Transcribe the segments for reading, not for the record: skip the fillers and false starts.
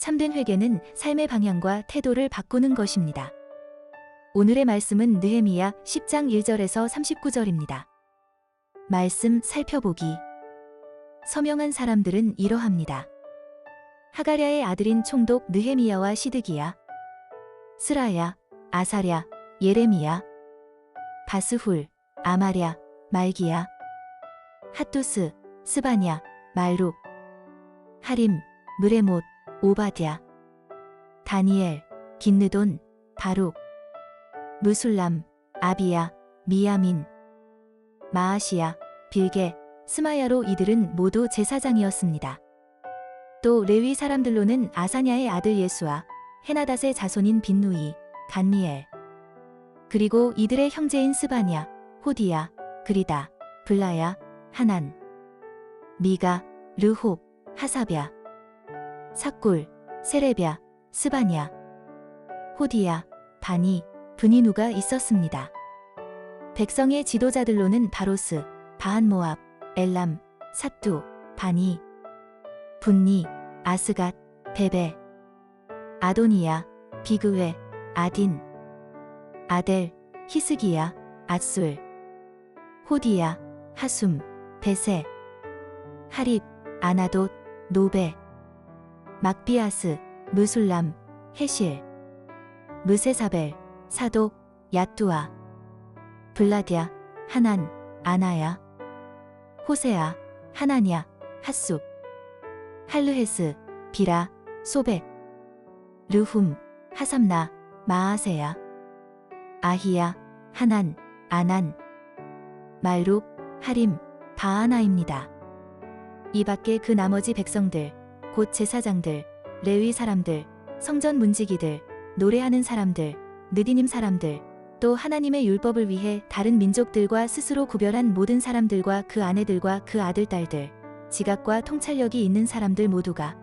참된 회개는 삶의 방향과 태도를 바꾸는 것입니다. 오늘의 말씀은 느헤미야 10장 1절에서 39절입니다. 말씀 살펴보기. 서명한 사람들은 이러합니다. 하가랴의 아들인 총독 느헤미야와 시드기야, 스라야, 아사랴, 예레미야, 바스훌, 아마랴, 말기야, 핫두스, 스바냐, 말룩, 하림, 느레못, 오바댜, 다니엘, 긴느돈, 바룩, 무술람, 아비야, 미야민, 마아시야, 빌게, 스마야로 이들은 모두 제사장이었습니다. 또 레위 사람들로는 아사냐의 아들 예수와 헤나닷의 자손인 빈누이, 간미엘, 그리고 이들의 형제인 스바냐, 호디야, 그리다, 블라야, 하난, 미가, 르홉, 하사랴, 삭골, 세레랴, 스바냐, 호디야, 바니, 브니누가 있었습니다. 백성의 지도자들로는 바로스, 바한모압, 엘람, 삿두, 바니, 분니, 아스갓, 베베, 아도니야, 비그웨, 아딘, 아델, 히스기야, 앗술, 호디야, 하숨, 베세, 하립, 아나돗, 노베, 막비아스, 무술람, 헤실, 무세사벨, 사독, 야뚜아, 블라디아, 하난, 아나야, 호세아, 하나냐, 핫숲, 할르헤스, 비라, 소백, 르훔, 하삼나, 마아세야, 아히야, 하난, 아난, 말룩, 하림, 바하나입니다. 이 밖에 그 나머지 백성들, 곧 제사장들, 레위 사람들, 성전 문지기들, 노래하는 사람들, 느디님 사람들, 또 하나님의 율법을 위해 다른 민족들과 스스로 구별한 모든 사람들과 그 아내들과 그 아들, 딸들, 지각과 통찰력이 있는 사람들 모두가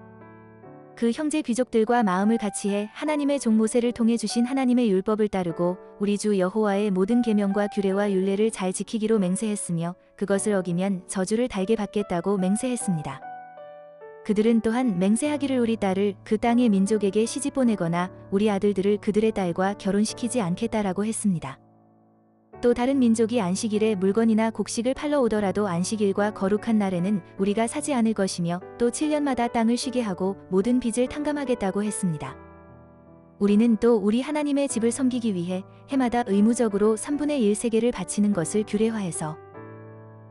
그 형제 귀족들과 마음을 같이해 하나님의 종 모세를 통해 주신 하나님의 율법을 따르고 우리 주 여호와의 모든 계명과 규례와 율례를 잘 지키기로 맹세했으며 그것을 어기면 저주를 달게 받겠다고 맹세했습니다. 그들은 또한 맹세하기를 우리 딸을 그 땅의 민족에게 시집 보내거나 우리 아들들을 그들의 딸과 결혼시키지 않겠다라고 했습니다. 또 다른 민족이 안식일에 물건이나 곡식을 팔러 오더라도 안식일과 거룩한 날에는 우리가 사지 않을 것이며 또 7년마다 땅을 쉬게 하고 모든 빚을 탕감하겠다고 했습니다. 우리는 또 우리 하나님의 집을 섬기기 위해 해마다 의무적으로 3분의 1 세계를 바치는 것을 규례화해서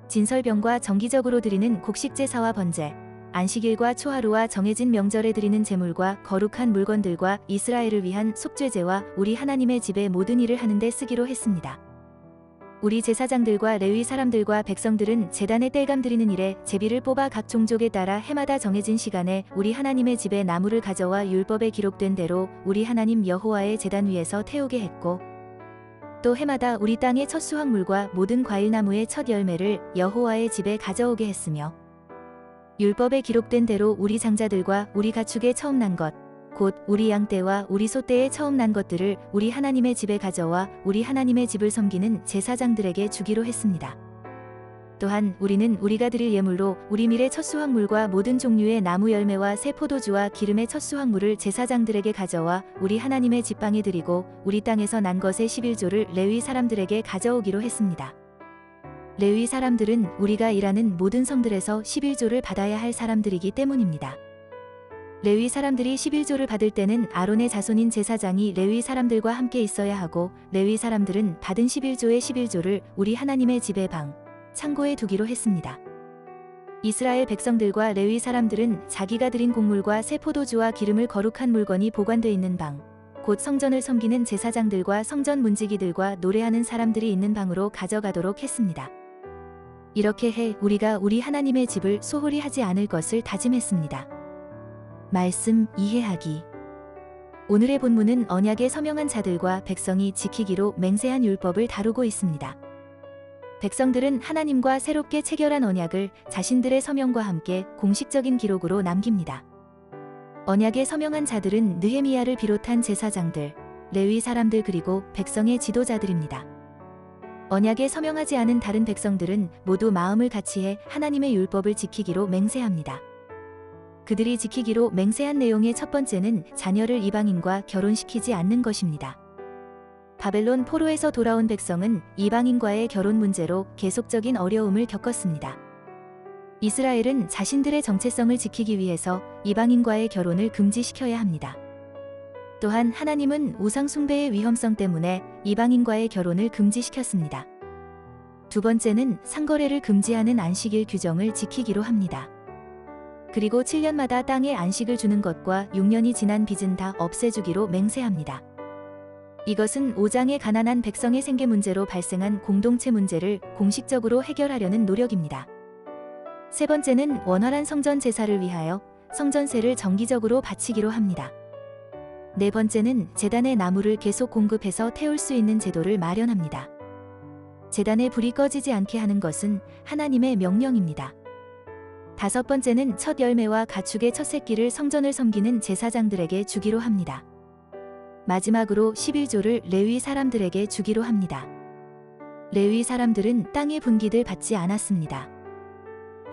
진설병과 정기적으로 드리는 곡식 제사와 번제, 안식일과 초하루와 정해진 명절에 드리는 제물과 거룩한 물건들과 이스라엘을 위한 속죄제와 우리 하나님의 집의 모든 일을 하는 데 쓰기로 했습니다. 우리 제사장들과 레위 사람들과 백성들은 제단에 땔감 드리는 일에 제비를 뽑아 각 종족에 따라 해마다 정해진 시간에 우리 하나님의 집에 나무를 가져와 율법에 기록된 대로 우리 하나님 여호와의 제단 위에서 태우게 했고 또 해마다 우리 땅의 첫 수확물과 모든 과일나무의 첫 열매를 여호와의 집에 가져오게 했으며 율법에 기록된 대로 우리 장자들과 우리 가축의 처음 난 것, 곧 우리 양떼와 우리 소떼의 처음 난 것들을 우리 하나님의 집에 가져와 우리 하나님의 집을 섬기는 제사장들에게 주기로 했습니다. 또한 우리는 우리가 드릴 예물로 우리 밀의 첫 수확물과 모든 종류의 나무 열매와 새 포도주와 기름의 첫 수확물을 제사장들에게 가져와 우리 하나님의 집방에 드리고 우리 땅에서 난 것의 11조를 레위 사람들에게 가져오기로 했습니다. 레위 사람들은 우리가 일하는 모든 성들에서 11조를 받아야 할 사람들이기 때문입니다. 레위 사람들이 11조를 받을 때는 아론의 자손인 제사장이 레위 사람들과 함께 있어야 하고 레위 사람들은 받은 11조의 11조를 우리 하나님의 집의 방, 창고에 두기로 했습니다. 이스라엘 백성들과 레위 사람들은 자기가 드린 곡물과 새 포도주와 기름을 거룩한 물건이 보관돼 있는 방, 곧 성전을 섬기는 제사장들과 성전 문지기들과 노래하는 사람들이 있는 방으로 가져가도록 했습니다. 이렇게 해 우리가 우리 하나님의 집을 소홀히 하지 않을 것을 다짐했습니다. 말씀 이해하기. 오늘의 본문은 언약에 서명한 자들과 백성이 지키기로 맹세한 율법을 다루고 있습니다. 백성들은 하나님과 새롭게 체결한 언약을 자신들의 서명과 함께 공식적인 기록으로 남깁니다. 언약에 서명한 자들은 느헤미야를 비롯한 제사장들, 레위 사람들 그리고 백성의 지도자들입니다. 언약에 서명하지 않은 다른 백성들은 모두 마음을 같이해 하나님의 율법을 지키기로 맹세합니다. 그들이 지키기로 맹세한 내용의 첫 번째는 자녀를 이방인과 결혼시키지 않는 것입니다. 바벨론 포로에서 돌아온 백성은 이방인과의 결혼 문제로 계속적인 어려움을 겪었습니다. 이스라엘은 자신들의 정체성을 지키기 위해서 이방인과의 결혼을 금지시켜야 합니다. 또한 하나님은 우상 숭배의 위험성 때문에 이방인과의 결혼을 금지시켰습니다. 두 번째는 상거래를 금지하는 안식일 규정을 지키기로 합니다. 그리고 7년마다 땅에 안식을 주는 것과 6년이 지난 빚은 다 없애주기로 맹세합니다. 이것은 5장의 가난한 백성의 생계 문제로 발생한 공동체 문제를 공식적으로 해결하려는 노력입니다. 세 번째는 원활한 성전 제사를 위하여 성전세를 정기적으로 바치기로 합니다. 네 번째는 제단의 나무를 계속 공급해서 태울 수 있는 제도를 마련합니다. 제단에 불이 꺼지지 않게 하는 것은 하나님의 명령입니다. 다섯 번째는 첫 열매와 가축의 첫 새끼를 성전을 섬기는 제사장들에게 주기로 합니다. 마지막으로 11조를 레위 사람들에게 주기로 합니다. 레위 사람들은 땅의 분깃을 받지 않았습니다.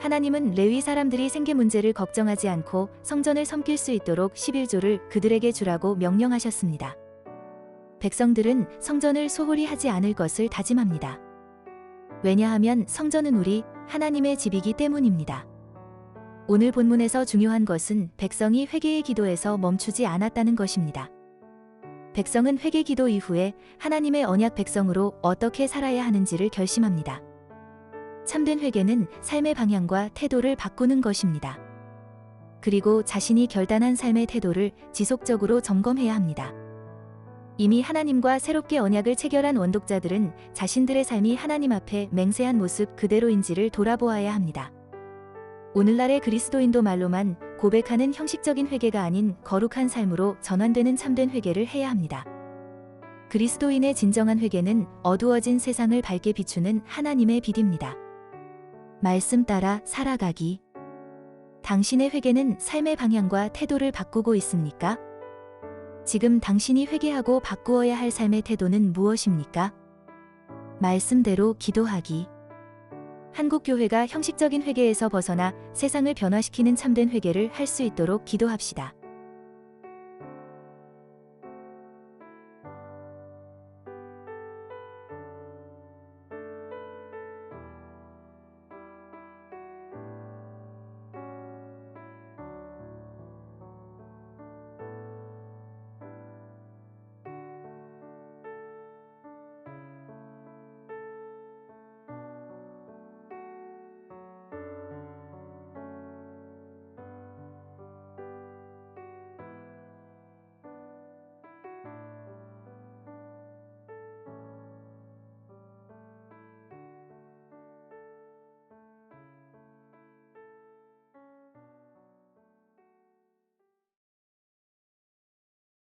하나님은 레위 사람들이 생계 문제를 걱정하지 않고 성전을 섬길 수 있도록 11조를 그들에게 주라고 명령하셨습니다. 백성들은 성전을 소홀히 하지 않을 것을 다짐합니다. 왜냐하면 성전은 우리 하나님의 집이기 때문입니다. 오늘 본문에서 중요한 것은 백성이 회개의 기도에서 멈추지 않았다는 것입니다. 백성은 회개 기도 이후에 하나님의 언약 백성으로 어떻게 살아야 하는지를 결심합니다. 참된 회개는 삶의 방향과 태도를 바꾸는 것입니다. 그리고 자신이 결단한 삶의 태도를 지속적으로 점검해야 합니다. 이미 하나님과 새롭게 언약을 체결한 원독자들은 자신들의 삶이 하나님 앞에 맹세한 모습 그대로인지를 돌아보아야 합니다. 오늘날의 그리스도인도 말로만 고백하는 형식적인 회개가 아닌 거룩한 삶으로 전환되는 참된 회개를 해야 합니다. 그리스도인의 진정한 회개는 어두워진 세상을 밝게 비추는 하나님의 빛입니다. 말씀 따라 살아가기. 당신의 회개는 삶의 방향과 태도를 바꾸고 있습니까? 지금 당신이 회개하고 바꾸어야 할 삶의 태도는 무엇입니까? 말씀대로 기도하기. 한국교회가 형식적인 회개에서 벗어나 세상을 변화시키는 참된 회개를 할 수 있도록 기도합시다.